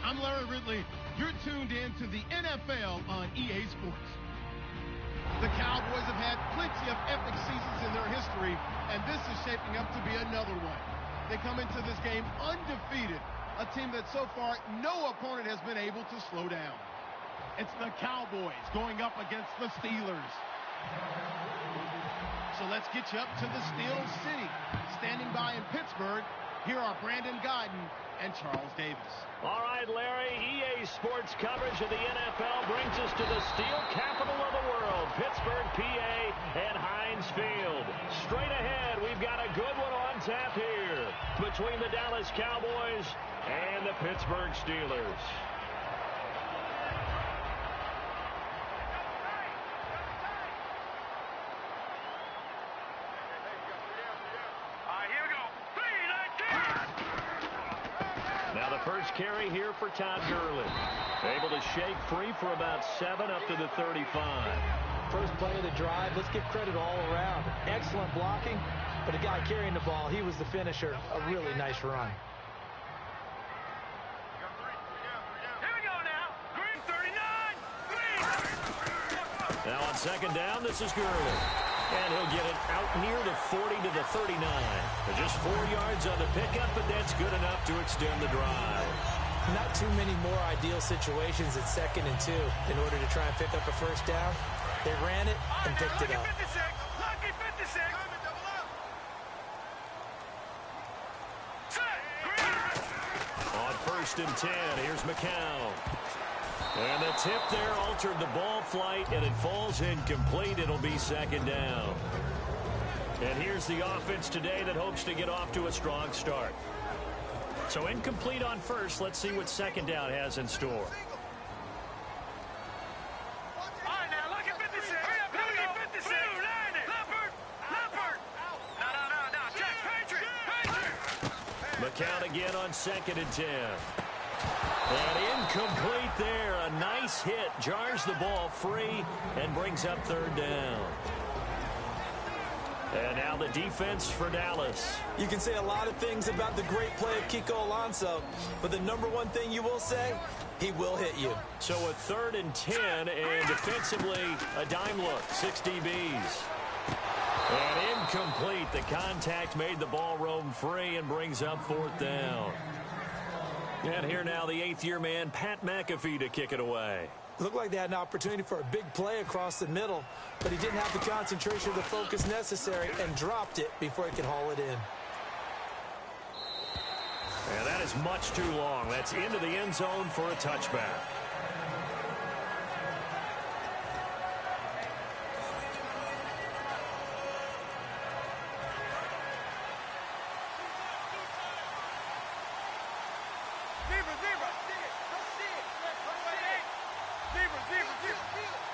I'm Larry Ridley. You're tuned in to the NFL on EA Sports. The Cowboys have had plenty of epic seasons in their history, and this is shaping up to be another one. They come into this game undefeated, a team that so far no opponent has been able to slow down. It's the Cowboys going up against the Steelers. So let's get you up to the Steel City. Standing by in Pittsburgh, here are Brandon Guyton and Charles Davis. All right, Larry, EA Sports coverage of the NFL brings us to the steel capital of the world, Pittsburgh, PA, and Heinz Field. Straight ahead, we've got a good one on tap here between the Dallas Cowboys and the Pittsburgh Steelers. First carry here for Todd Gurley. Able to shake free for about 7 up to the 35. First play of the drive. Let's give credit all around. Excellent blocking, but the guy carrying the ball, he was the finisher. A really nice run. Here we go now. Green 39. Green. Now on second down, this is Gurley. And he'll get it out near the 40 to the 39. Just 4 yards on the pickup, but that's good enough to extend the drive. Not too many more ideal situations at 2nd and 2 in order to try and pick up a first down. They ran it and picked it up. Lucky 56. On 1st and 10, here's McCown. And the tip there altered the ball flight, and it falls incomplete. It'll be 2nd down. And here's the offense today that hopes to get off to a strong start. So incomplete on 1st. Let's see what 2nd down has in store. All right, now look at 56. Look at 56. Leopard. No. Jack, Patriot. McCown again on 2nd and 10. And incomplete there. A nice hit. Jars the ball free and brings up 3rd down. And now the defense for Dallas. You can say a lot of things about the great play of Kiko Alonso, but the number one thing you will say, he will hit you. So a 3rd and 10, and defensively, a dime look. 6 DBs. And incomplete. The contact made the ball roam free and brings up 4th down. And here now the 8th-year man, Pat McAfee, to kick it away. Looked like they had an opportunity for a big play across the middle, but he didn't have the concentration or the focus necessary and dropped it before he could haul it in. And that is much too long. That's into the end zone for a touchback.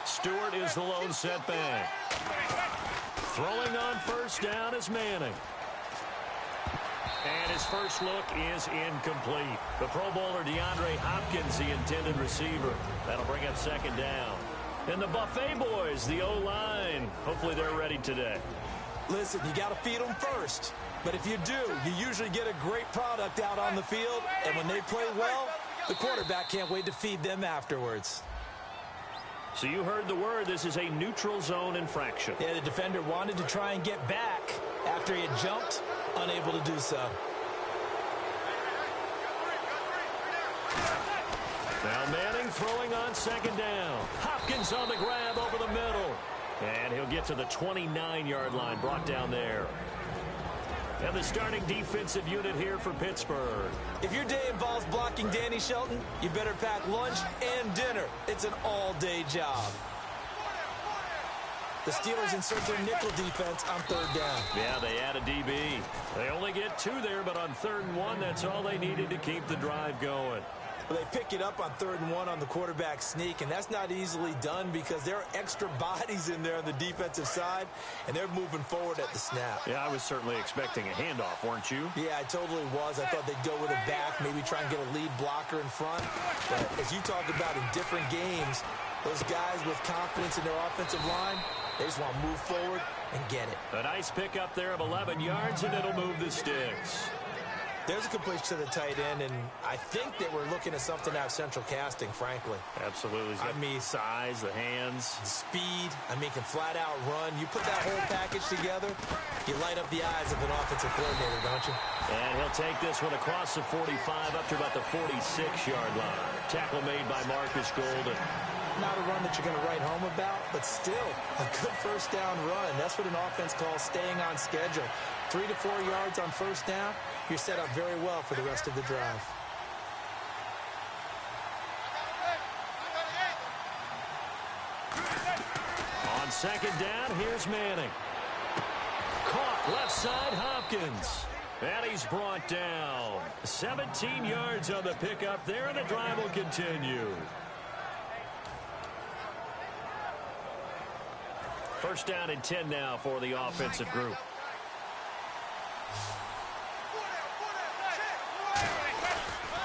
Stewart is the lone setback. Throwing on 1st down is Manning. And his first look is incomplete. The Pro Bowler DeAndre Hopkins, the intended receiver. That'll bring up 2nd down. And the Buffet boys, the O-line. Hopefully they're ready today. Listen, you got to feed them first. But if you do, you usually get a great product out on the field. And when they play well, the quarterback can't wait to feed them afterwards. So you heard the word. This is a neutral zone infraction. Yeah, the defender wanted to try and get back after he had jumped, unable to do so. Now Manning throwing on 2nd down. Hopkins on the grab over the middle. And he'll get to the 29-yard line, brought down there. And the starting defensive unit here for Pittsburgh. If your day involves blocking Danny Shelton, you better pack lunch and dinner. It's an all-day job. The Steelers insert their nickel defense on 3rd down. Yeah, they add a DB. They only get 2 there, but on 3rd and 1, that's all they needed to keep the drive going. Well, they pick it up on 3rd and 1 on the quarterback sneak, and that's not easily done because there are extra bodies in there on the defensive side, and they're moving forward at the snap. Yeah, I was certainly expecting a handoff, weren't you? Yeah, I totally was. I thought they'd go with a back, maybe try and get a lead blocker in front. But as you talk about in different games, those guys with confidence in their offensive line, they just want to move forward and get it. A nice pickup there of 11 yards, and it'll move the sticks. There's a completion to the tight end, and I think that we're looking at something out of central casting, frankly. Absolutely. I mean, size, the hands. The speed. I mean, can flat out run. You put that whole package together, you light up the eyes of an offensive coordinator, don't you? And he'll take this one across the 45 up to about the 46-yard line. Tackle made by Marcus Golden. Not a run that you're going to write home about, but still a good first down run. That's what an offense calls staying on schedule. 3 to 4 yards on first down, you're set up very well for the rest of the drive. On second down, here's Manning. Caught left side, Hopkins. And he's brought down. 17 yards on the pickup there, and the drive will continue. First down and 10 now for the offensive group.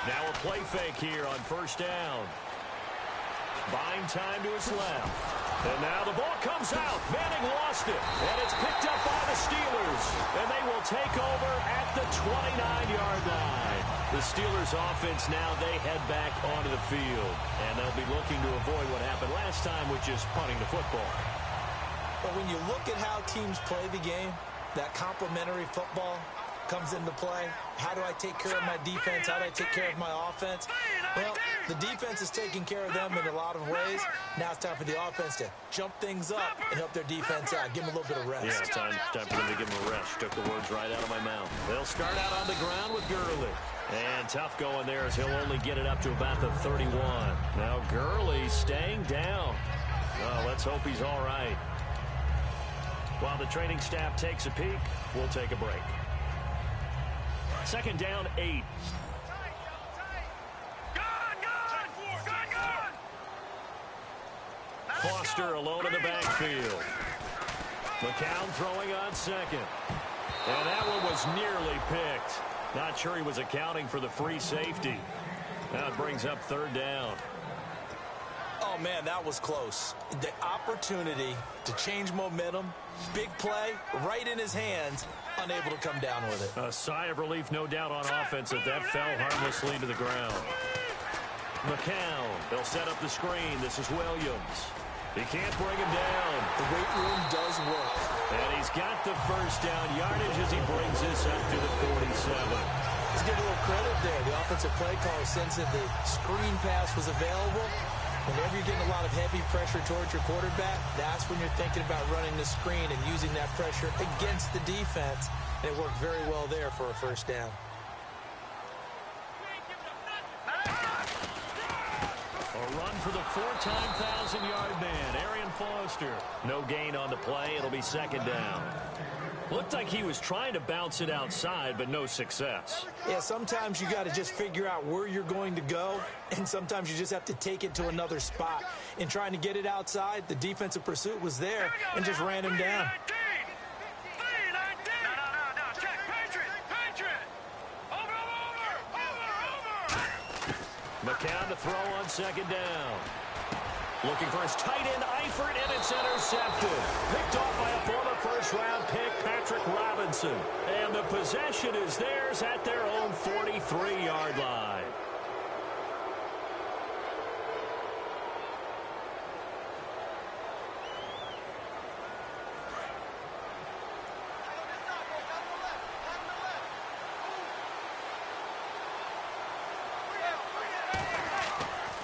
Now a play fake here on first down. Buying time to his left. And now the ball comes out. Manning lost it. And it's picked up by the Steelers. And they will take over at the 29-yard line. The Steelers offense now, they head back onto the field. And they'll be looking to avoid what happened last time, which is punting the football. But when you look at how teams play the game, that complementary football comes into play. How do I take care of my defense? How do I take care of my offense? Well, the defense is taking care of them in a lot of ways. Now it's time for the offense to jump things up and help their defense out. Give them a little bit of rest. Yeah, time for them to give them a rest. Took the words right out of my mouth. They'll start out on the ground with Gurley. And tough going there as he'll only get it up to about the 31. Now Gurley staying down. Oh, let's hope he's all right. While the training staff takes a peek, we'll take a break. Second down, 8. Foster alone in the backfield. McCown throwing on second. And that one was nearly picked. Not sure he was accounting for the free safety. Now it brings up third down. Oh, man, that was close. The opportunity to change momentum, big play, right in his hands, unable to come down with it. A sigh of relief, no doubt, on offense that fell harmlessly to the ground. McCown, they'll set up the screen. This is Williams. He can't bring him down. The weight room does work. And he's got the first down yardage as he brings this up to the 47. Let's give a little credit there. The offensive play caller sensed that the screen pass was available. Whenever you're getting a lot of heavy pressure towards your quarterback, that's when you're thinking about running the screen and using that pressure against the defense. And it worked very well there for a first down. A run for the four-time 1,000-yard man, Arian Foster. No gain on the play. It'll be second down. Looked like he was trying to bounce it outside, but no success. Yeah, sometimes you got to just figure out where you're going to go, and sometimes you just have to take it to another spot. In trying to get it outside, the defensive pursuit was there and just ran him down. McCown to throw on second down. Looking for his tight end, Eifert, and it's intercepted. Picked off by a former first-round pick, Patrick Robinson. And the possession is theirs at their own 43-yard line.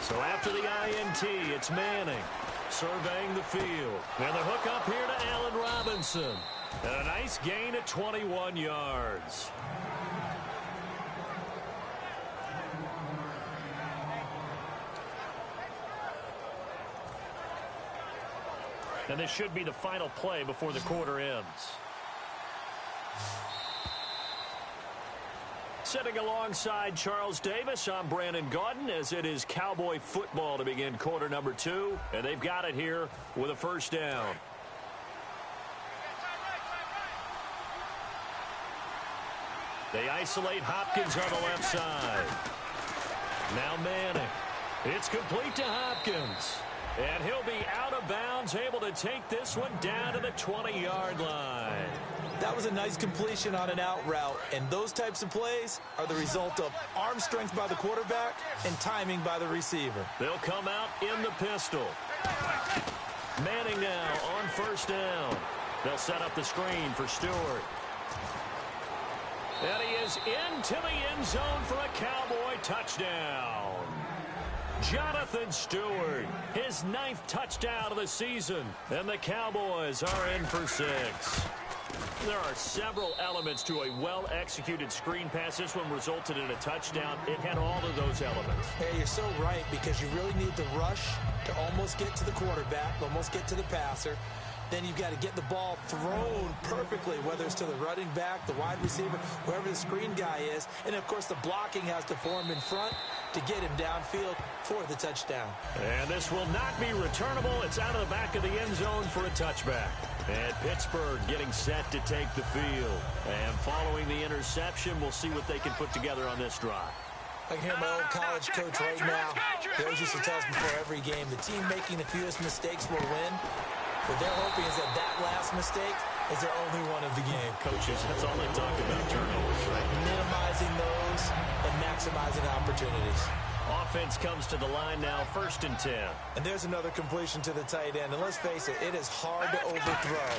So after the INT, it's Manning surveying the field. And the hook up here to Allen Robinson. And a nice gain at 21 yards. And this should be the final play before the quarter ends. Sitting alongside Charles Davis, I'm Brandon Gaudin, as it is Cowboy football to begin quarter number 2. And they've got it here with a first down. They isolate Hopkins on the left side. Now Manning. It's complete to Hopkins. And he'll be out of bounds, able to take this one down to the 20-yard line. That was a nice completion on an out route, and those types of plays are the result of arm strength by the quarterback and timing by the receiver. They'll come out in the pistol. Manning now on first down. They'll set up the screen for Stewart. And he is into the end zone for a Cowboy touchdown. Jonathan Stewart, his 9th touchdown of the season. And the Cowboys are in for 6. There are several elements to a well-executed screen pass. This one resulted in a touchdown. It had all of those elements. Hey, you're so right, because you really need the rush to almost get to the quarterback, almost get to the passer. Then you've got to get the ball thrown perfectly, whether it's to the running back, the wide receiver, wherever the screen guy is. And, of course, the blocking has to form in front to get him downfield for the touchdown. And this will not be returnable. It's out of the back of the end zone for a touchback. And Pittsburgh getting set to take the field. And following the interception, we'll see what they can put together on this drive. I can hear my old college coach right now. He always used to tell us before every game, the team making the fewest mistakes will win. What they're hoping is that last mistake is their only one of the game. Coaches, that's all they talk about, turnovers, right? Minimizing those and maximizing opportunities. Offense comes to the line now, 1st and 10. And there's another completion to the tight end. And let's face it, it is hard to overthrow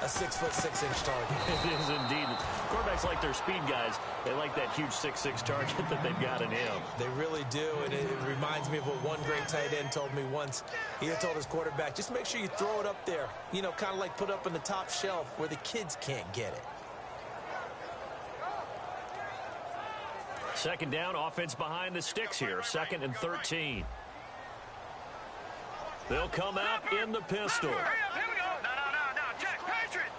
a 6'6" target. It is indeed. Quarterbacks like their speed guys. They like that huge 6'6" target that they've got in him. They really do. And it reminds me of what one great tight end told me once. He had told his quarterback, just make sure you throw it up there. You know, kind of like put up on the top shelf where the kids can't get it. 2nd down, offense behind the sticks here. 2nd and 13. They'll come out in the pistol. Here we go. No. Jack, Patriot.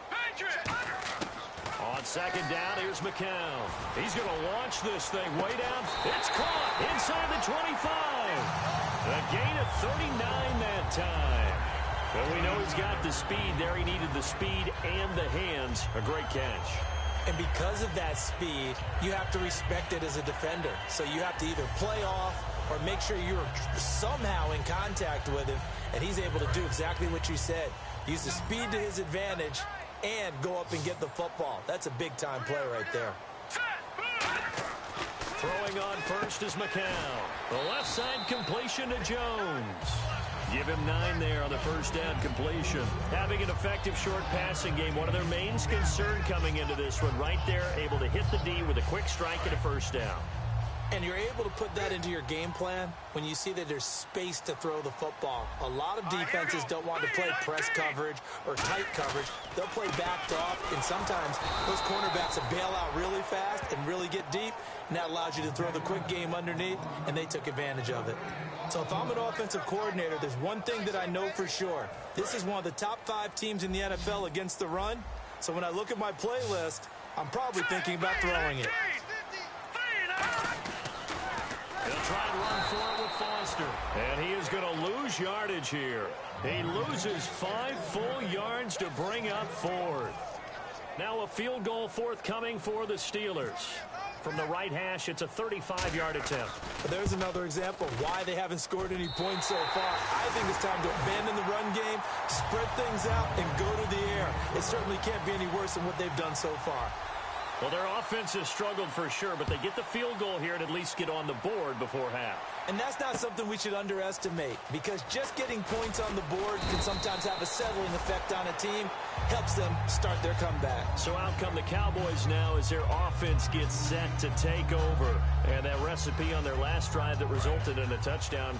On 2nd down, here's McCown. He's going to launch this thing way down. It's caught inside the 25. A gain of 39 that time. But we know he's got the speed there. He needed the speed and the hands. A great catch. And because of that speed, you have to respect it as a defender. So you have to either play off or make sure you're somehow in contact with him. And he's able to do exactly what you said. Use the speed to his advantage and go up and get the football. That's a big-time play right there. Throwing on first is McCown. The left side completion to Jones. Give him 9 there on the first down completion. Having an effective short passing game, one of their main concern coming into this one, right there, able to hit the D with a quick strike and a first down. And you're able to put that into your game plan when you see that there's space to throw the football. A lot of defenses don't want to play press coverage or tight coverage. They'll play backed off, and sometimes those cornerbacks will bail out really fast and really get deep, and that allows you to throw the quick game underneath, and they took advantage of it. So if I'm an offensive coordinator, there's one thing that I know for sure. This is one of the top 5 teams in the NFL against the run. So when I look at my playlist, I'm probably thinking about throwing it. He'll try and run for it with Foster. And he is going to lose yardage here. He loses 5 full yards to bring up 4th. Now a field goal forthcoming for the Steelers. From the right hash, it's a 35-yard attempt. But there's another example of why they haven't scored any points so far. I think it's time to abandon the run game, spread things out, and go to the air. It certainly can't be any worse than what they've done so far. Well, their offense has struggled for sure, but they get the field goal here and at least get on the board before half. And that's not something we should underestimate, because just getting points on the board can sometimes have a settling effect on a team, helps them start their comeback. So out come the Cowboys now as their offense gets set to take over. And that recipe on their last drive that resulted in a touchdown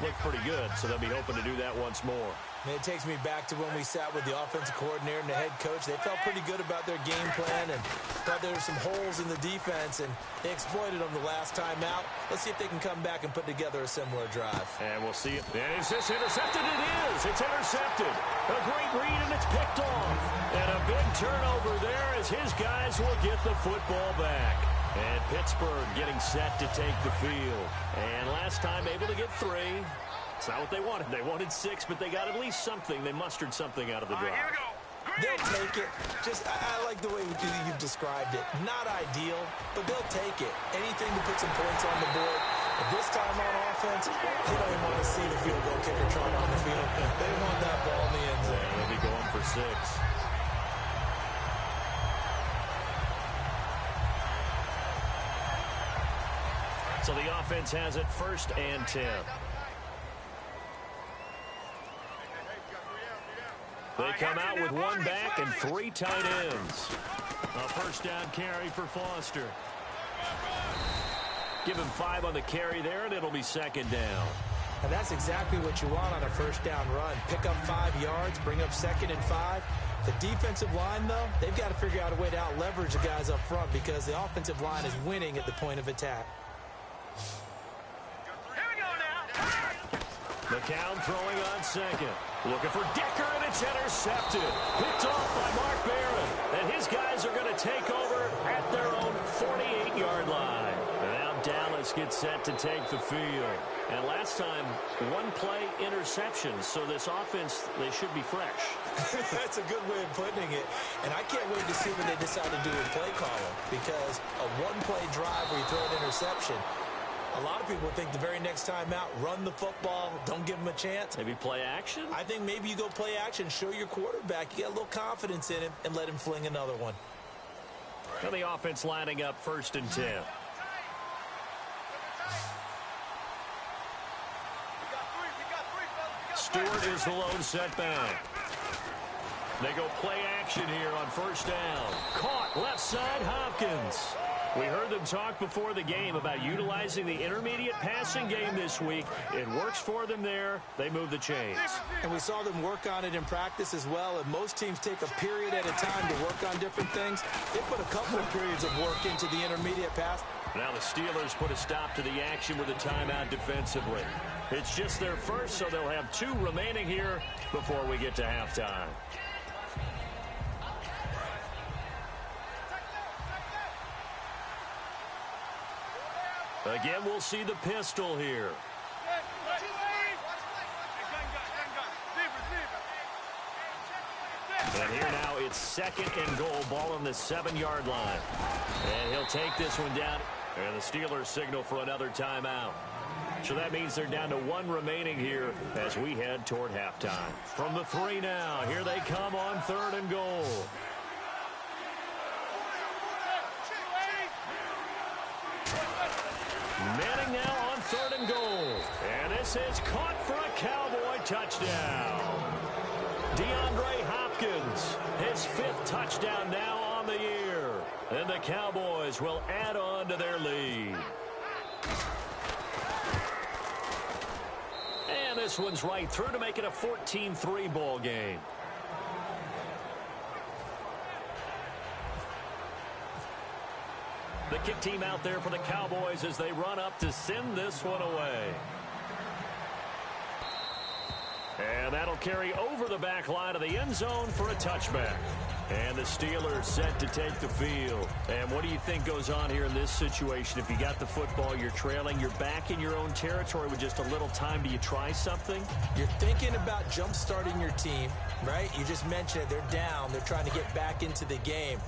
looked pretty good, so they'll be hoping to do that once more. And it takes me back to when we sat with the offensive coordinator and the head coach. They felt pretty good about their game plan and thought there were some holes in the defense, and they exploited them the last time out. Let's see if they can come back and put together a similar drive. And we'll see it. And is this intercepted? It is. It's intercepted. A great read, and it's picked off. And a big turnover there as his guys will get the football back. And Pittsburgh getting set to take the field. And last time able to get 3. It's not what they wanted. They wanted 6, but they got at least something. They mustered something out of the drive. They'll take it. I like the way you've described it. Not ideal, but they'll take it. Anything to put some points on the board. At this time on offense, they don't even want to see the field goal kicker trying on the field. They want that ball in the end zone. Yeah, they'll be going for 6. So the offense has it 1st and 10. They come out with 1 back and 3 tight ends. A 1st down carry for Foster. Give him 5 on the carry there, and it'll be 2nd down. And that's exactly what you want on a 1st down run. Pick up 5 yards, bring up 2nd and 5. The defensive line, though, they've got to figure out a way to out-leverage the guys up front because the offensive line is winning at the point of attack. McCown throwing on 2nd. Looking for Decker, and it's intercepted. Picked off by Mark Barron. And his guys are going to take over at their own 48-yard line. And now Dallas gets set to take the field. And last time, 1-play interception. So this offense, they should be fresh. That's a good way of putting it. And I can't wait to see what they decide to do with play calling. Because a 1-play drive where you throw an interception, a lot of people think the very next time out, run the football, don't give him a chance. Maybe play action? I think maybe you go play action, show your quarterback. You got a little confidence in him, and let him fling another one. Now the offense lining up 1st and 10. Stewart is the lone setback. They go play action here on 1st down. Caught left side, Hopkins. We heard them talk before the game about utilizing the intermediate passing game this week. It works for them there. They move the chains. And we saw them work on it in practice as well. And most teams take a period at a time to work on different things. They put a couple of periods of work into the intermediate pass. Now the Steelers put a stop to the action with a timeout defensively. It's just their first, so they'll have 2 remaining here before we get to halftime. Again, we'll see the pistol here. And here now it's 2nd and goal, ball on the 7-yard line. And he'll take this one down. And the Steelers signal for another timeout. So that means they're down to 1 remaining here as we head toward halftime. From the 3 now, here they come on 3rd and goal. Manning now on 3rd and goal. And this is caught for a Cowboy touchdown. DeAndre Hopkins, his 5th touchdown now on the year. And the Cowboys will add on to their lead. And this one's right through to make it a 14-3 ball game. The kick team out there for the Cowboys as they run up to send this one away. And that'll carry over the back line of the end zone for a touchback. And the Steelers set to take the field. And what do you think goes on here in this situation? If you got the football, you're trailing, you're back in your own territory with just a little time. Do you try something? You're thinking about jump-starting your team, right? You just mentioned it. They're down. They're trying to get back into the game.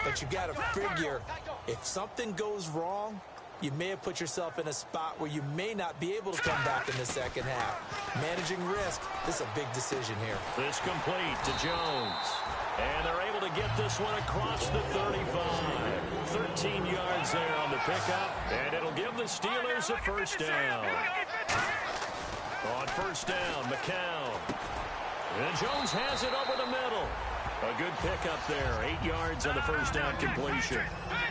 But you got to figure, if something goes wrong, you may have put yourself in a spot where you may not be able to come back in the second half. Managing risk, this is a big decision here. This complete to Jones. And they're able to get this one across the 35. 13 yards there on the pickup. And it'll give the Steelers a 1st down. On 1st down, McCown. And Jones has it over the middle. A good pickup there. 8 yards on the 1st down completion.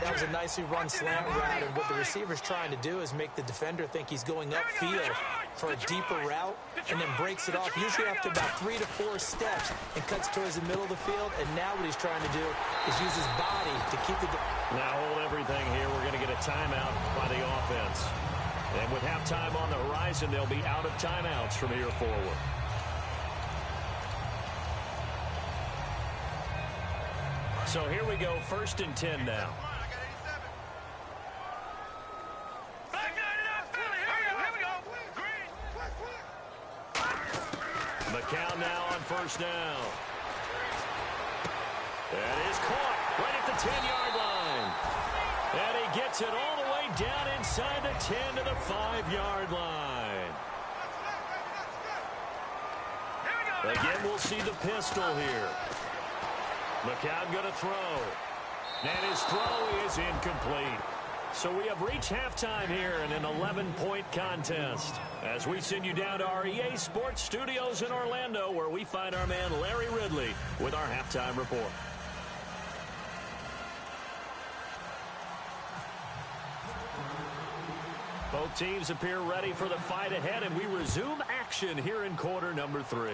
That was a nicely run slant route, and what the receiver's trying to do is make the defender think he's going upfield for a deeper route, and then breaks it off, usually after about 3 to 4 steps, and cuts towards the middle of the field. And now what he's trying to do is use his body to keep the... Now hold everything here. We're going to get a timeout by the offense. And with halftime on the horizon, they'll be out of timeouts from here forward. So here we go, 1st and 10 now. McCown now on 1st down. That is caught right at the 10-yard line. And he gets it all the way way down inside the 10 to the 5-yard line. Again, we'll see the pistol here. McCown going to throw. And his throw is incomplete. So we have reached halftime here in an 11-point contest as we send you down to our EA Sports Studios in Orlando, where we find our man Larry Ridley with our halftime report. Both teams appear ready for the fight ahead, and we resume action here in quarter number 3.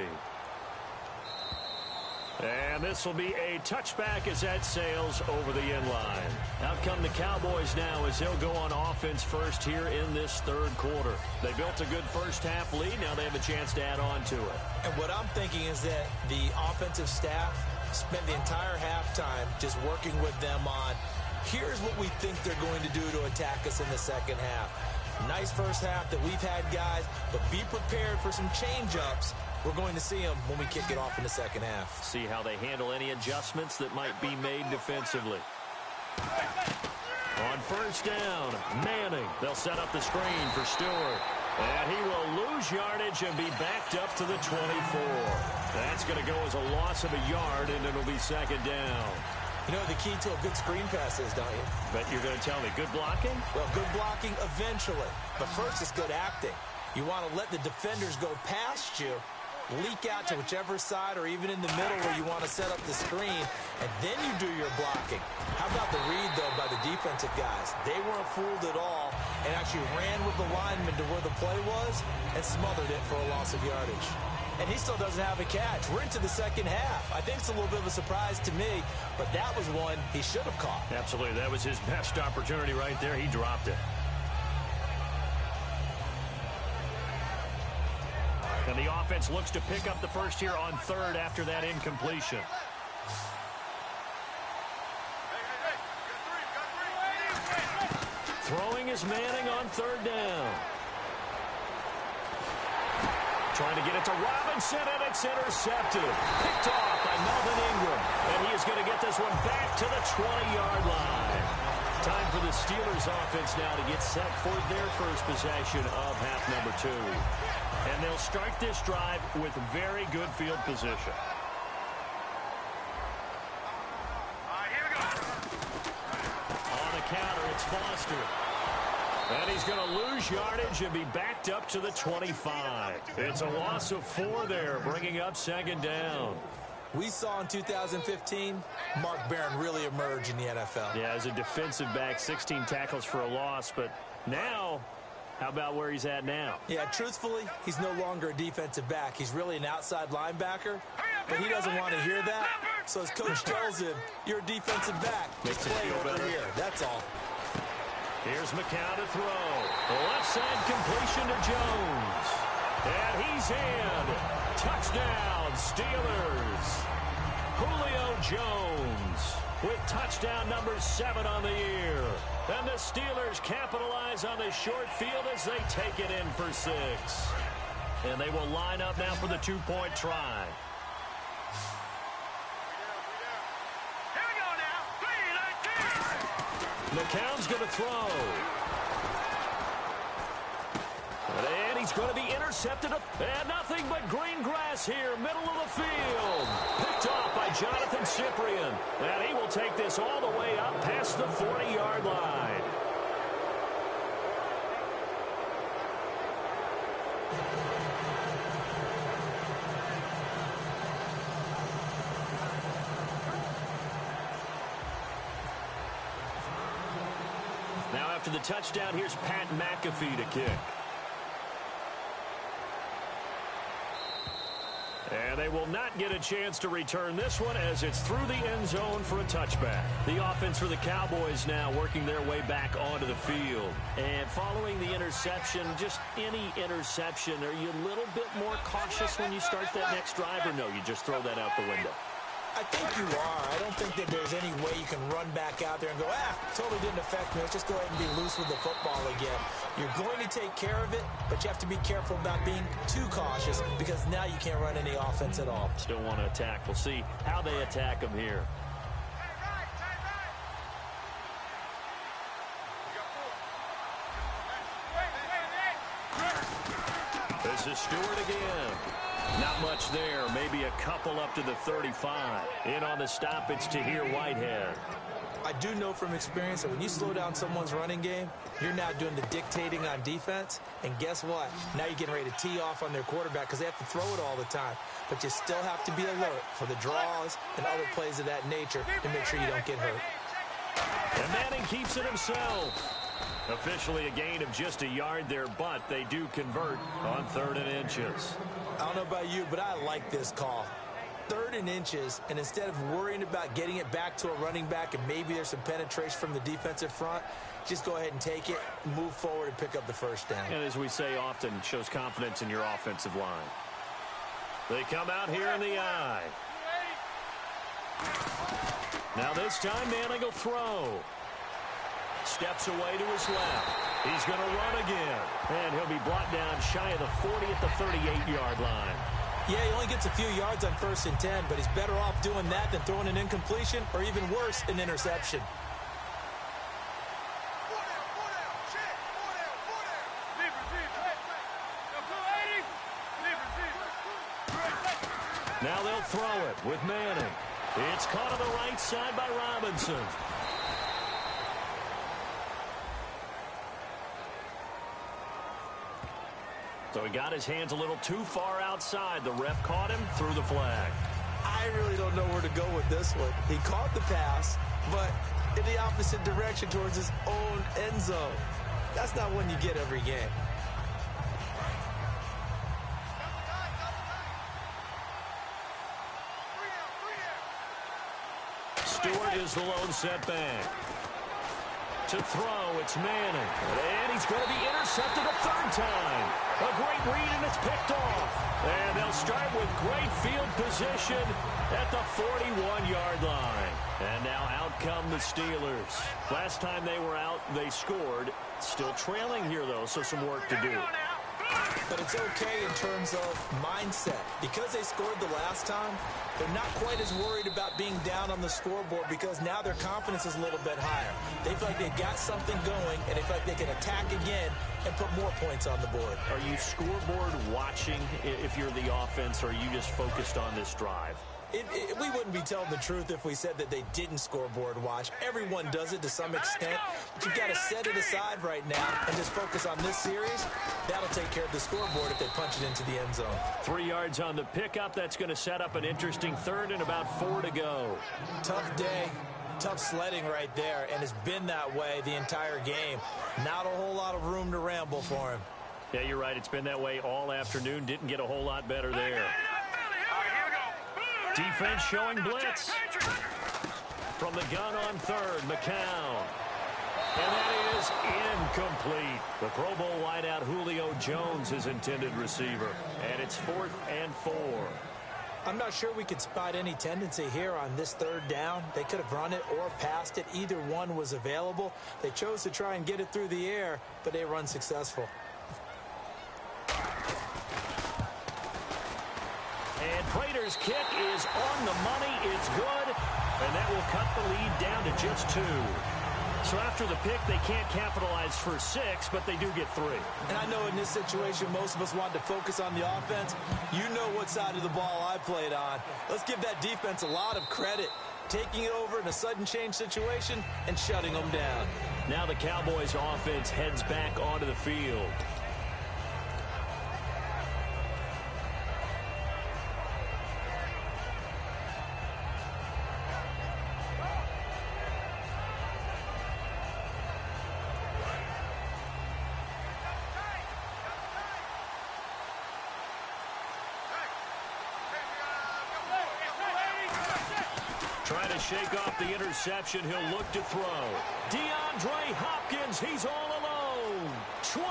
And this will be a touchback as that sails over the end line. Out come the Cowboys now as they'll go on offense first here in this third quarter. They built a good first half lead. Now they have a chance to add on to it. And what I'm thinking is that the offensive staff spent the entire halftime just working with them on, here's what we think they're going to do to attack us in the second half. Nice first half that we've had, guys, but be prepared for some change-ups. We're going to see them when we kick it off in the second half. See how they handle any adjustments that might be made defensively. On first down, Manning. They'll set up the screen for Stewart. And he will lose yardage and be backed up to the 24. That's going to go as a loss of a yard, and it'll be second down. You know the key to a good screen pass is, don't you? But you're going to tell me, good blocking? Well, good blocking eventually. But first, it's good acting. You want to let the defenders go past you, leak out to whichever side or even in the middle where you want to set up the screen, and then you do your blocking. How about the read, though, by the defensive guys? They weren't fooled at all and actually ran with the lineman to where the play was and smothered it for a loss of yardage. And he still doesn't have a catch. We're into the second half. I think it's a little bit of a surprise to me, but that was one he should have caught. Absolutely. That was his best opportunity right there. He dropped it. And the offense looks to pick up the first here on third after that incompletion. Throwing is Manning on third down. Trying to get it to Robinson, and it's intercepted. Picked off by Melvin Ingram. And he is going to get this one back to the 20-yard line. Time for the Steelers offense now to get set for their first possession of half number 2. And they'll start this drive with very good field position. All right, here we go. On the counter, it's Foster. And he's going to lose yardage and be backed up to the 25. It's a loss of 4 there, bringing up second down. We saw in 2015 Mark Barron really emerge in the NFL. Yeah, as a defensive back, 16 tackles for a loss. But now, how about where he's at now? Yeah, truthfully, he's no longer a defensive back. He's really an outside linebacker, but he doesn't want to hear that. So his coach tells him, you're a defensive back. Just play over here. That's all. Here's McCown to throw. Left side completion to Jones. And he's in. Touchdown, Steelers. Julio Jones with touchdown number 7 on the year. And the Steelers capitalize on the short field as they take it in for 6. And they will line up now for the 2-point try. McCown's going to throw. And he's going to be intercepted. And nothing but green grass here, middle of the field. Picked off by Jonathan Cyprien. And he will take this all the way up past the 40-yard line. Now after the touchdown, here's Pat McAfee to kick. And they will not get a chance to return this one as it's through the end zone for a touchback. The offense for the Cowboys now working their way back onto the field. And following the interception, just any interception, are you a little bit more cautious when you start that next drive, or no, you just throw that out the window? I think you are. I don't think that there's any way you can run back out there and go, totally didn't affect me. Let's just go ahead and be loose with the football again. You're going to take care of it, but you have to be careful about being too cautious because now you can't run any offense at all. Still want to attack. We'll see how they attack them here. This is Stewart again. Not much there. Maybe a couple up to the 35. In on the stop, it's Tahir Whitehead. I do know from experience that when you slow down someone's running game, you're now doing the dictating on defense. And guess what? Now you're getting ready to tee off on their quarterback because they have to throw it all the time. But you still have to be alert for the draws and other plays of that nature to make sure you don't get hurt. And Manning keeps it himself. Officially a gain of just a yard there, but they do convert on 3rd and inches. I don't know about you, but I like this call. 3rd and inches, and instead of worrying about getting it back to a running back and maybe there's some penetration from the defensive front, just go ahead and take it, move forward, and pick up the first down. And as we say often, shows confidence in your offensive line. They come out here in the eye. Now this time, Manning will throw. Steps away to his left. He's going to run again. And he'll be brought down shy of the 40 at the 38-yard line. Yeah, he only gets a few yards on 1st and 10, but he's better off doing that than throwing an incompletion or even worse, an interception. Now they'll throw it with Manning. It's caught on the right side by Robinson. So he got his hands a little too far outside. The ref caught him, threw the flag. I really don't know where to go with this one. He caught the pass, but in the opposite direction towards his own end zone. That's not one you get every game. Stewart is the lone setback. To throw, it's Manning. And he's going to be intercepted a 3rd time. A great read, and it's picked off. And they'll start with great field position at the 41-yard line. And now out come the Steelers. Last time they were out, they scored. Still trailing here, though, so some work to do. But it's okay in terms of mindset. Because they scored the last time, they're not quite as worried about being down on the scoreboard because now their confidence is a little bit higher. They feel like they've got something going, and they feel like they can attack again and put more points on the board. Are you scoreboard watching if you're the offense, or are you just focused on this drive? We wouldn't be telling the truth if we said that they didn't scoreboard watch. Everyone does it to some extent. But you've got to set it aside right now and just focus on this series. That'll take care of the scoreboard if they punch it into the end zone. 3 yards on the pickup. That's going to set up an interesting 3rd and about 4 to go. Tough day. Tough sledding right there, and it's been that way the entire game. Not a whole lot of room to ramble for him. Yeah, you're right. It's been that way all afternoon. Didn't get a whole lot better there. Defense showing blitz. From the gun on 3rd, McCown. And that is incomplete. The Pro Bowl wideout Julio Jones is intended receiver. And it's 4th and 4. I'm not sure we could spot any tendency here on this 3rd down. They could have run it or passed it. Either one was available. They chose to try and get it through the air, but they run successful. And Prater's kick is on the money. It's good. And that will cut the lead down to just 2. So after the pick, they can't capitalize for 6, but they do get 3. And I know in this situation, most of us wanted to focus on the offense. You know what side of the ball I played on. Let's give that defense a lot of credit. Taking it over in a sudden change situation and shutting them down. Now the Cowboys offense heads back onto the field. Trying to shake off the interception. He'll look to throw. DeAndre Hopkins, he's all alone. 20,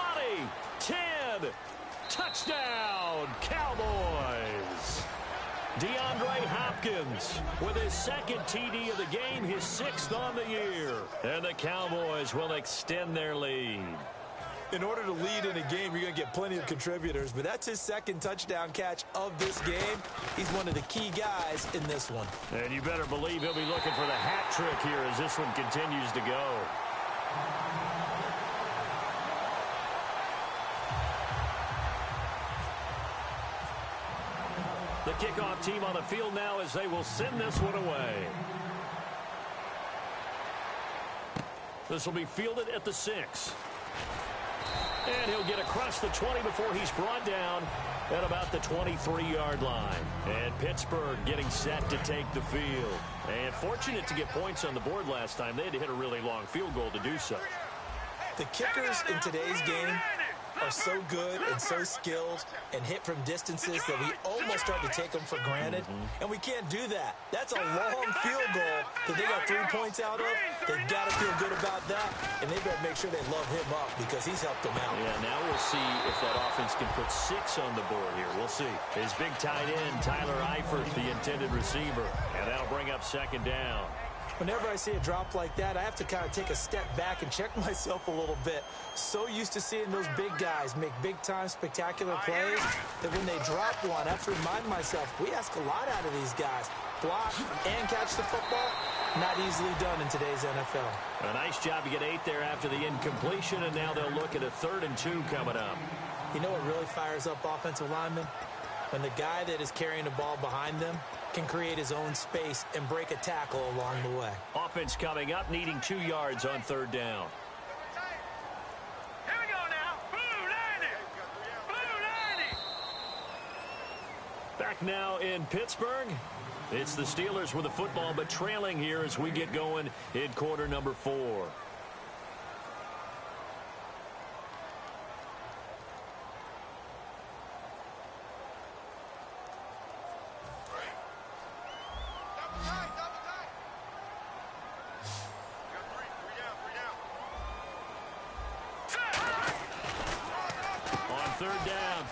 10, touchdown, Cowboys. DeAndre Hopkins with his 2nd TD of the game, his 6th on the year. And the Cowboys will extend their lead. In order to lead in a game, you're going to get plenty of contributors, but that's his 2nd touchdown catch of this game. He's one of the key guys in this one. And you better believe he'll be looking for the hat trick here as this one continues to go. The kickoff team on the field now as they will send this one away. This will be fielded at the 6. And he'll get across the 20 before he's brought down at about the 23-yard line. And Pittsburgh getting set to take the field. And fortunate to get points on the board last time. They had to hit a really long field goal to do so. The kickers in today's game are so good and so skilled and hit from distances that we almost start to take them for granted. And we can't do that. That's a long field goal that they got 3 points out of. They've got to feel good about that, and they better make sure they love him up because he's helped them out. Yeah, now we'll see if that offense can put 6 on the board here. We'll see. His big tight end, Tyler Eifert, the intended receiver. And that'll bring up second down. Whenever I see a drop like that, I have to kind of take a step back and check myself a little bit. So used to seeing those big guys make big-time spectacular plays that when they drop one, I have to remind myself, we ask a lot out of these guys. Block and catch the football, not easily done in today's NFL. A nice job to get 8 there after the incompletion, and now they'll look at a 3rd and 2 coming up. You know what really fires up offensive linemen? When the guy that is carrying the ball behind them can create his own space and break a tackle along the way. Offense coming up, needing 2 yards on 3rd down. Here we go now. Blue 90. Blue 90. Back now in Pittsburgh. It's the Steelers with the football, but trailing here as we get going in quarter number 4.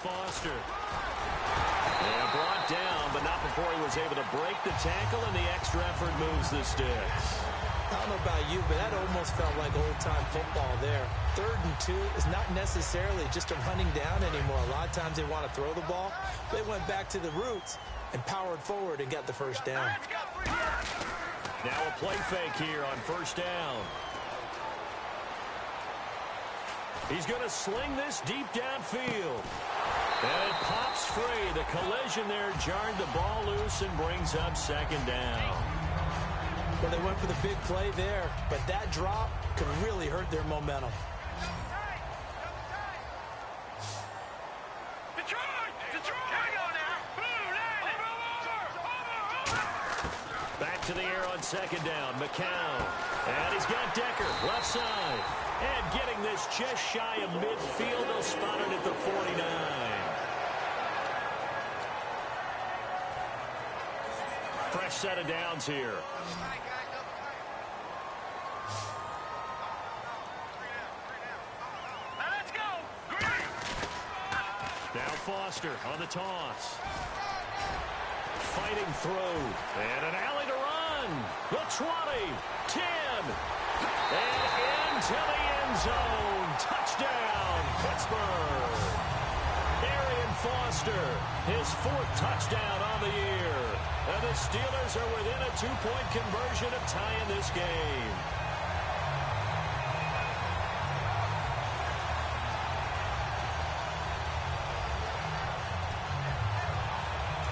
Foster. And brought down, but not before he was able to break the tackle, and the extra effort moves the sticks. I don't know about you, but that almost felt like old-time football there. 3rd and 2 is not necessarily just a running down anymore. A lot of times they want to throw the ball. They went back to the roots and powered forward and got the first down. Now a play fake here on 1st down. He's going to sling this deep downfield. And it pops free. The collision there jarred the ball loose and brings up 2nd down. Well, they went for the big play there, but that drop could really hurt their momentum. Back to the air on 2nd down. McCown. And he's got Decker left side. And getting this just shy of midfield. They'll spot it at the 49. Fresh set of downs here. Let's go. Now Foster on the toss. Fighting through. And an alley to run. The 20. 10. And into the end zone. Touchdown, Pittsburgh. Arian Foster, his 4th touchdown on the year. And the Steelers are within a 2-point conversion of tying this game.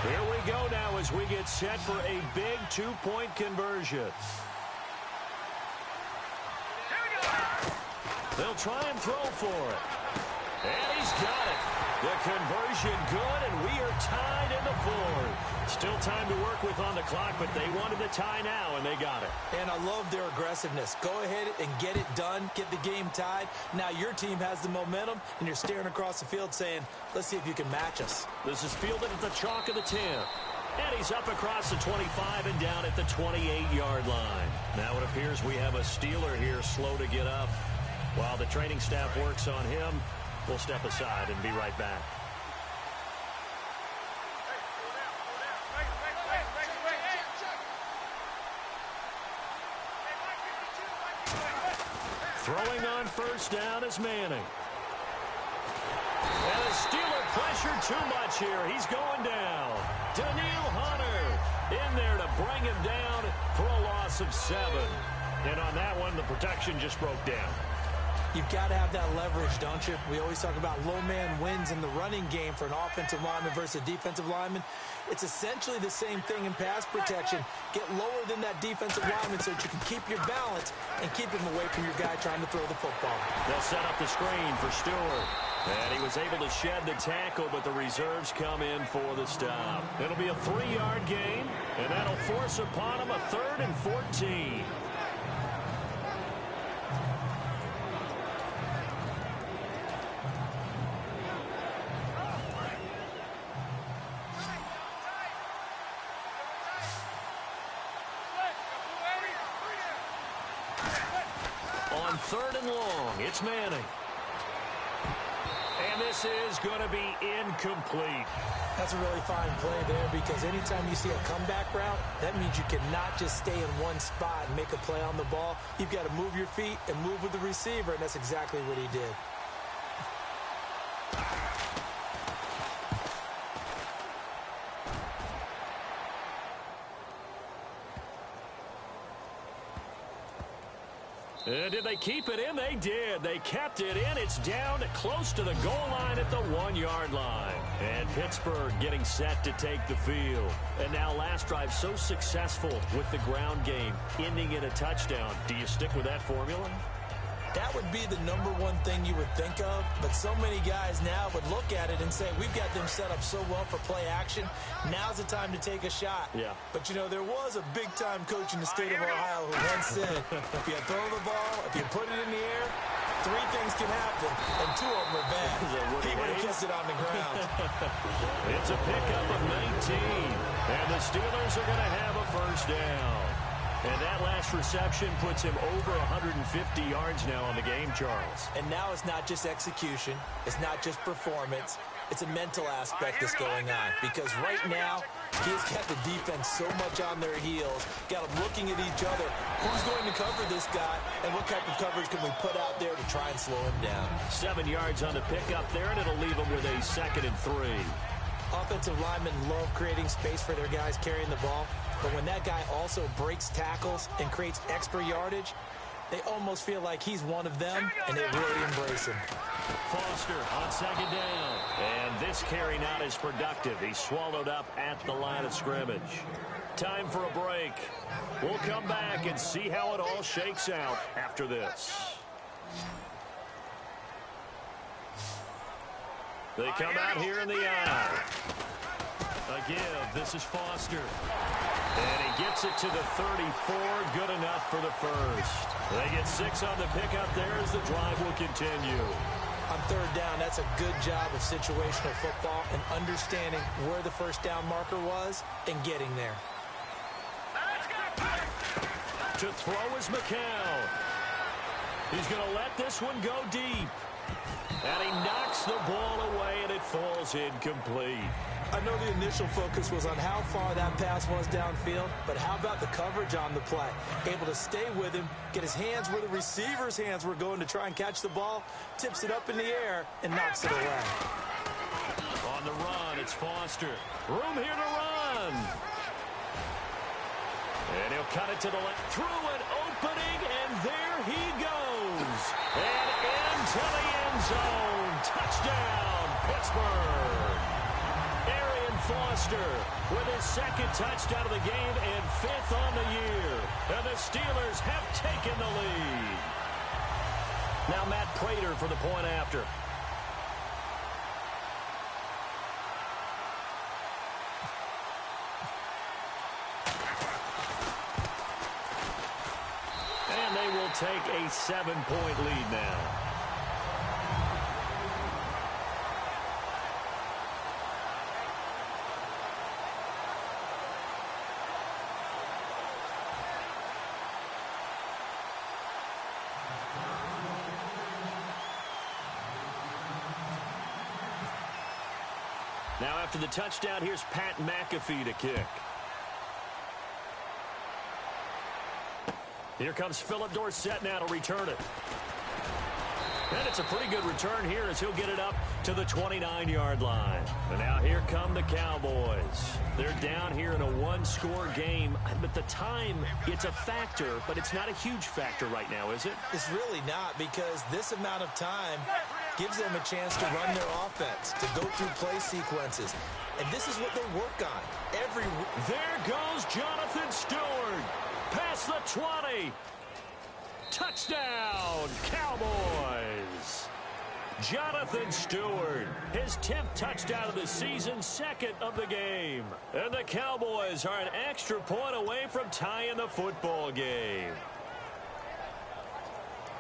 Here we go now as we get set for a big 2-point conversion. They'll try and throw for it. And he's got it. The conversion good, and we are tied in the 4th. Still time to work with on the clock, but they wanted the tie now, and they got it. And I love their aggressiveness. Go ahead and get it done. Get the game tied. Now your team has the momentum, and you're staring across the field saying, let's see if you can match us. This is fielded at the chalk of the 10. And he's up across the 25 and down at the 28-yard line. Now it appears we have a Steeler here slow to get up. While the training staff works on him, we'll step aside and be right back. Throwing on 1st down is Manning. And the Steeler pressure too much here. He's going down. Daniil Hunter in there to bring him down for a loss of 7. And on that one, the protection just broke down. You've got to have that leverage, don't you? We always talk about low man wins in the running game for an offensive lineman versus a defensive lineman. It's essentially the same thing in pass protection. Get lower than that defensive lineman so that you can keep your balance and keep him away from your guy trying to throw the football. They'll set up the screen for Stewart. And he was able to shed the tackle, but the reserves come in for the stop. It'll be a 3-yard gain, and that'll force upon him a 3rd and 14. On 3rd and long, it's Manning. And this is going to be incomplete. That's a really fine play there because anytime you see a comeback route, that means you cannot just stay in one spot and make a play on the ball. You've got to move your feet and move with the receiver, and that's exactly what he did. Did they keep it in? They did. They kept it in. It's down close to the goal line at the 1-yard line. And Pittsburgh getting set to take the field. And now last drive so successful with the ground game, ending in a touchdown. Do you stick with that formula? That would be the #1 thing you would think of, but so many guys now would look at it and say, we've got them set up so well for play action. Now's the time to take a shot. Yeah. But, you know, there was a big-time coach in the state of Ohio who once said, if you throw the ball, if you put it in the air, 3 things can happen, and 2 of them are bad. He would have kept it on the ground. It's a pickup of 19, and the Steelers are going to have a first down. And that last reception puts him over 150 yards now on the game, Charles. And now it's not just execution. It's not just performance. It's a mental aspect that's going on. Because right now, he's got the defense so much on their heels. Got them looking at each other. Who's going to cover this guy? And what type of coverage can we put out there to try and slow him down? 7 yards on the pickup there, and it'll leave him with a 2nd and 3. Offensive linemen love creating space for their guys carrying the ball. But when that guy also breaks tackles and creates extra yardage, they almost feel like he's one of them, and they really embrace him. Foster on 2nd down. And this carry not as productive. He's swallowed up at the line of scrimmage. Time for a break. We'll come back and see how it all shakes out after this. They come out here in the eye. A give. This is Foster. And he gets it to the 34. Good enough for the first. They get 6 on the pickup there as the drive will continue. On 3rd down, that's a good job of situational football and understanding where the first down marker was and getting there. To throw is McCown. He's going to let this one go deep. And he knocks the ball away, and it falls incomplete. I know the initial focus was on how far that pass was downfield, but how about the coverage on the play? Able to stay with him, get his hands where the receiver's hands were going to try and catch the ball, tips it up in the air, and knocks it away. On the run, it's Foster. Room here to run. And he'll cut it to the left. Through an opening, and there he goes. And into the end zone. Touchdown, Pittsburgh. Foster with his 2nd touchdown of the game and 5th on the year. And the Steelers have taken the lead. Now Matt Prater for the point after. And they will take a 7-point lead now. Now after the touchdown, here's Pat McAfee to kick. Here comes Philip Dorsett now to return it. And it's a pretty good return here as he'll get it up to the 29-yard line. And now here come the Cowboys. They're down here in a one-score game. But the time, it's a factor, but it's not a huge factor right now, is it? It's really not, because this amount of time gives them a chance to run their offense, to go through play sequences. And this is what they work on. There goes Jonathan Stewart. Past the 20. Touchdown, Cowboys. Jonathan Stewart, his 10th touchdown of the season, second of the game. And the Cowboys are an extra point away from tying the football game.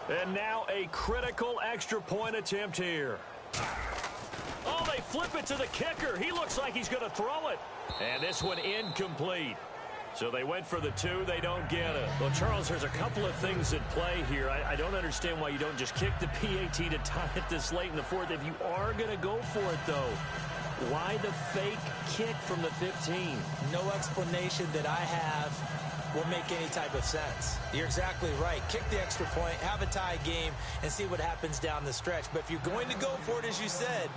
And now a critical extra point attempt here. Oh, they flip it to the kicker. He looks like he's going to throw it. And this one incomplete. So they went for the 2. They don't get it. Well, Charles, there's a couple of things at play here. I don't understand why you don't just kick the PAT to tie it this late in the fourth. If you are going to go for it, though, why the fake kick from the 15? No explanation that I have will make any type of sense. You're exactly right. Kick the extra point, have a tie game, and see what happens down the stretch. But if you're going to go for it, as you said,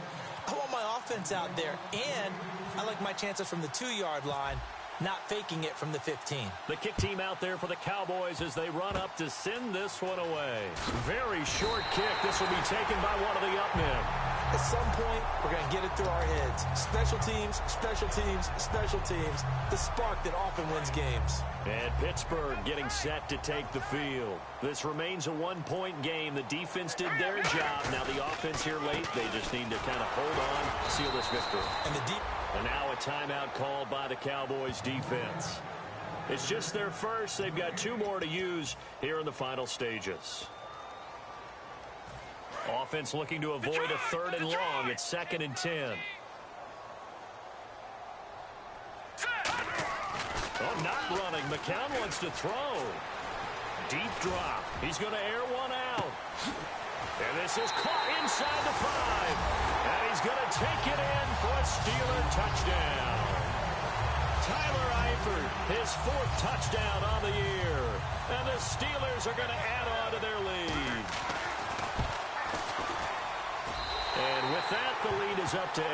I want my offense out there, and I like my chances from the 2-yard line, not faking it from the 15. The kick team out there for the Cowboys as they run up to send this one away. Very short kick. This will be taken by one of the up men. At some point, we're going to get it through our heads. Special teams, special teams, special teams. The spark that often wins games. And Pittsburgh getting set to take the field. This remains a one-point game. The defense did their job. Now the offense here late, they just need to kind of hold on, seal this victory. And now a timeout called by the Cowboys defense. It's just their first. They've got 2 more to use here in the final stages. Offense looking to avoid a 3rd and long. It's 2nd and 10. Oh, not running. McCown wants to throw. Deep drop. He's going to air one out. And this is caught inside the 5. And he's going to take it in for a Steeler touchdown. Tyler Eifert, his 4th touchdown on the year. And the Steelers are going to add on to their lead. And with that, the lead is up to 8.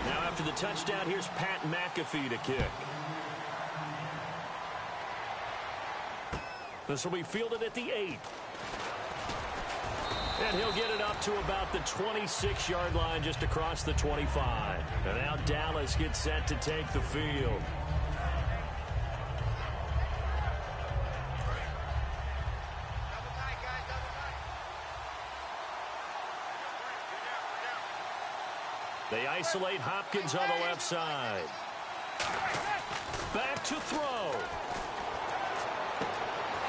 Now after the touchdown, here's Pat McAfee to kick. This will be fielded at the 8. And he'll get it up to about the 26-yard line, just across the 25. And now Dallas gets set to take the field. They isolate Hopkins on the left side. Back to throw.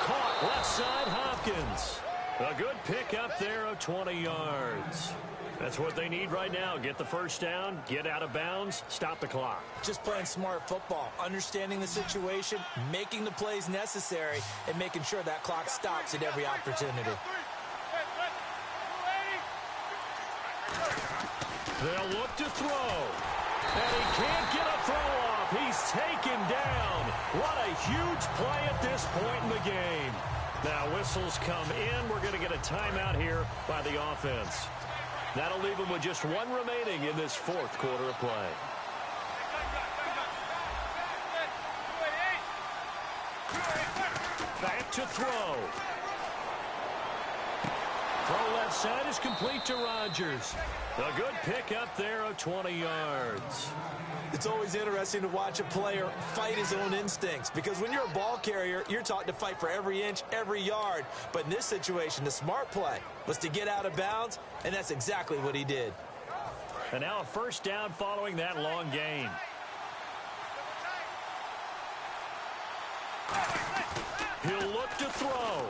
Caught left side Hopkins. A good pick up there of 20 yards. That's what they need right now. Get the first down, get out of bounds, stop the clock. Just playing smart football, understanding the situation, making the plays necessary, and making sure that clock stops at every opportunity. They'll look to throw. And he can't get a throw off. He's taken down. What a huge play at this point in the game. Now whistles come in. We're going to get a timeout here by the offense. That'll leave them with just 1 remaining in this 4th quarter of play. Back to throw. Throw left side is complete to Rodgers. A good pick up there of 20 yards. It's always interesting to watch a player fight his own instincts, because when you're a ball carrier, you're taught to fight for every inch, every yard. But in this situation, the smart play was to get out of bounds, and that's exactly what he did. And now a first down following that long gain. He'll look to throw.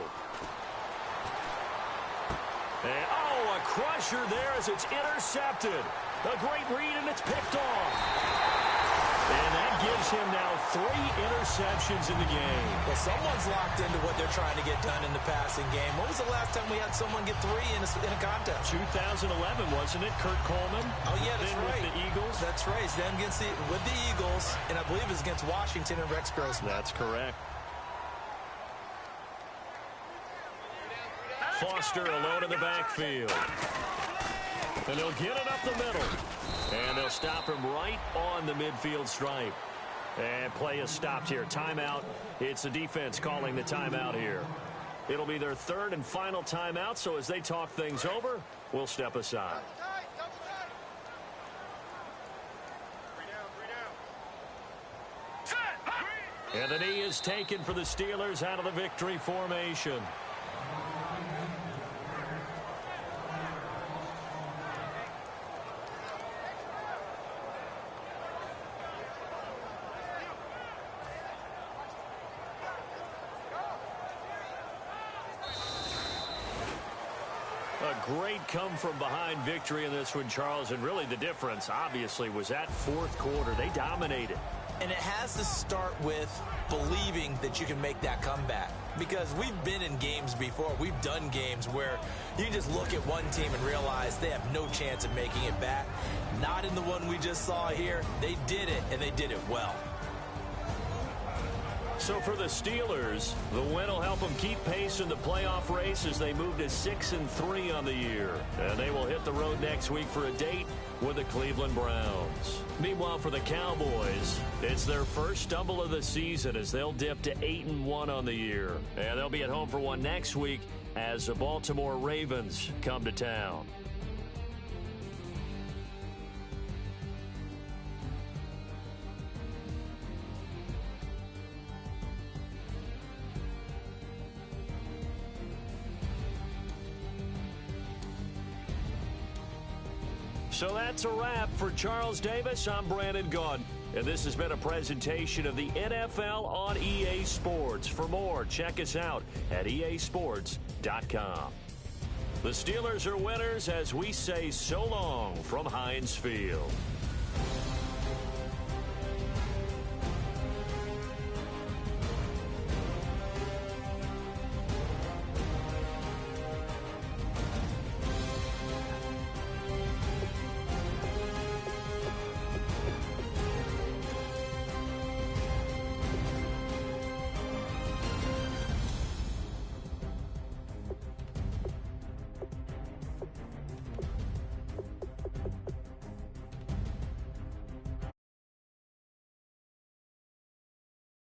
And, oh, a crusher there as it's intercepted. A great read, and it's picked off. And that gives him now 3 interceptions in the game. Well, someone's locked into what they're trying to get done in the passing game. When was the last time we had someone get 3 in a contest? 2011, wasn't it? Kurt Coleman. Oh, yeah, that's then right. With the Eagles. That's right. It's them with the Eagles, and I believe it's against Washington and Rex Grossman. That's correct. Foster alone in the backfield. And they'll get it up the middle. And they'll stop him right on the midfield stripe. And play is stopped here. Timeout. It's the defense calling the timeout here. It'll be their 3rd and final timeout, so as they talk things over, we'll step aside. And the knee is taken for the Steelers out of the victory formation. A great come-from-behind victory in this one, Charles, and really the difference, obviously, was that 4th quarter. They dominated. And it has to start with believing that you can make that comeback. Because we've been in games before. We've done games where you just look at one team and realize they have no chance of making it back. Not in the one we just saw here. They did it, and they did it well. So for the Steelers, the win will help them keep pace in the playoff race as they move to 6-3 on the year. And they will hit the road next week for a date with the Cleveland Browns. Meanwhile, for the Cowboys, it's their first stumble of the season as they'll dip to 8-1 on the year. And they'll be at home for one next week as the Baltimore Ravens come to town. So that's a wrap. For Charles Davis, I'm Brandon Gaudin. And this has been a presentation of the NFL on EA Sports. For more, check us out at easports.com. The Steelers are winners as we say so long from Heinz Field.